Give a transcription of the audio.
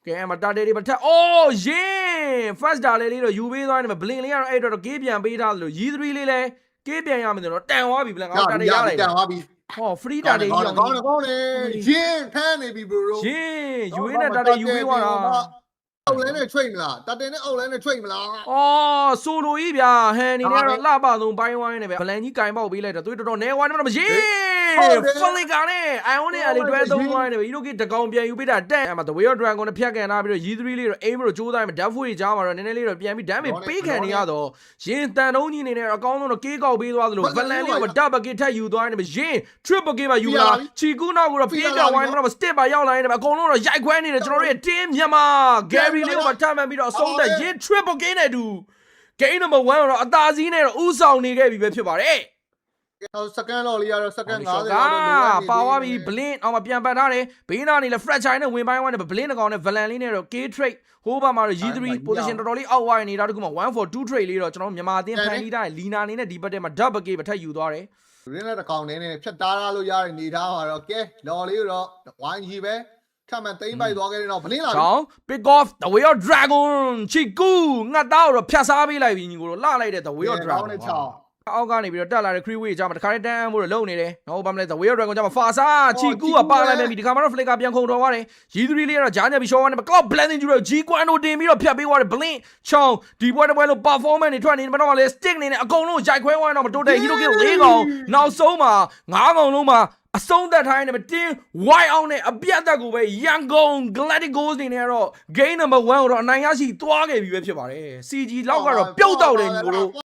ကဲမတာတေတွေမထက်အော်ယင်း first ဒါလေးတော့ယူပေးသွားတယ်ဘလင်လေးကတော့အဲ့တော့ကေးပြန်ပေးထားသလိုရီး3လေးလဲကေးပြန်ရမယ်ဆိုတော့တန်သွားပြီဘလင်ငါတာတေရလိုက် တန်သွားပြီ ဟော free တာတေကြီး ကောင်းတယ်ရင်းဖမ်းနေပြီ bro ယင်းယူရင်းနဲ့တာတေယူပေးသွားတာ အောက်လဲနဲ့ချိန်မလားတတင်နဲ့အောက်လဲနဲ့ချိန်မလား အော်ဆိုလိုကြီးဗျာဟန်နေနဲ့တော့လှပဆုံးပိုင်းဝိုင်းနေဗျာဘလန်ကြီးကင်ပေါက်ပေးလိုက်တော့သူတော်တော်နဲဝိုင်းနေမှာမယင်းဖလီကာနဲ့အိုင်ဝန်းနဲ့အလေးတွဲသုံးဝိုင်းနေပြီဒီလိုကတကောင်ပြန်ယူပေးတာတက်အဲ့မှာ the way of dragon နဲ့ဖြတ်ကန်လာပြီးတော့ရီး3လေးတော့ aim လို့ကြိုးစားမယ် death foot ကြီးကြားမှာတော့နည်းနည်းလေးတော့ပြန်ပြီး damage ပေးခံနေရတော့ယင်းတန်တုံးကြီးနေနဲ့အကောင်းဆုံးတော့ကေးကောက်ပေးသွားသလိုဗလန်လေးက double kick ထက်ယူသွားနေပြီယင်း triple kick ပါယူလာချီကူနောက်ကတော့ပြေးကြဝိုင်းတော့ step ပါရောက်လာနေတယ်အကုန်လုံးတော့ရိုက်ခွဲနေတယ်ကျွန်တော်တို့ရဲ့ team မြန်မာ Gary လေးကိုမှထပ်မှန်ပြီးတော့အဆုံးသက်ရင်း triple kick နဲ့တူ game number 1တော့အသာစီးနဲ့တော့ဥဆောင်နေခဲ့ပြီပဲဖြစ်ပါတယ် စကန်လော်လေးကတော့စကန်90 ကပါဝါပြီ blink အောင်မပြန်ပတ်ထားတယ်ဘေးနာနေလဲ fragile နဲ့ဝင်ပိုင်းဝိုင်းနဲ့ blink ကောင်နဲ့ villain လေးနဲ့တော့ K trade ဟိုးပါမှာတော့ G3 position တော်တော်လေးအောက်ဝိုင်းနေတာတခုမှ1 for 2 trade လေးတော့ကျွန်တော်မြန်မာအသင်းဖန်လီတာလီနာနေနဲ့ဒီဘက်ထဲမှာ double K ပဲထပ်ယူသွားတယ် ရင်းနဲ့တကောင်နဲ့ဖြတ်တားလို့ရတဲ့နေသားမှာတော့ကဲလော်လေးတော့ဝိုင်းကြီးပဲထပ်မှန်သိမ့်ပိုက်သွားခဲ့တဲ့တော့ဘလင်းလာ ချောင်း pick off the way of dragon ချီကူငတ်သားတော့ဖြတ်စားပေးလိုက်ပြီညီကိုတော့လှလိုက်တဲ့ the way of dragon အောက်ကနေပြီးတော့တက်လာတဲ့ crew way ကြောင့်တခါတည်းတန်းဖို့တော့လုံနေတယ်နော်ဘာမလဲ the way of dragon ကြောင့်ဖာစာချီကူကပါလိုက်မယ်ဒီခါမှာတော့ flicker ပြန်ခုံတော်သွားတယ် G3 လေးကတော့ဂျာညက်ပြီး show ကနေ cloud blending ကျတော့ G ကွမ်တို့တင်ပြီးတော့ဖြတ်ပေးသွားတယ် blink ချောင်းဒီပွဲတစ်ပွဲလို့ performance တွေထွက်နေတယ်မတော့လေ stick နေနဲ့အကုန်လုံးရိုက်ခွဲသွားတော့မတိုးတဲ့ hero kill ၄ကောင်နောက်ဆုံးမှာ၅ကောင်လုံးမှာအဆုံးသက်ထားနေတယ်တင်း white out နဲ့အပြတ်သက်ကိုပဲရန်ကုန် Galactic Goals နေနဲ့တော့ game number 1ကိုတော့အနိုင်ရရှိသွားခဲ့ပြီပဲဖြစ်ပါတယ် CG လောက်ကတော့ပြုတ်တော့တယ်ညီကိုတို့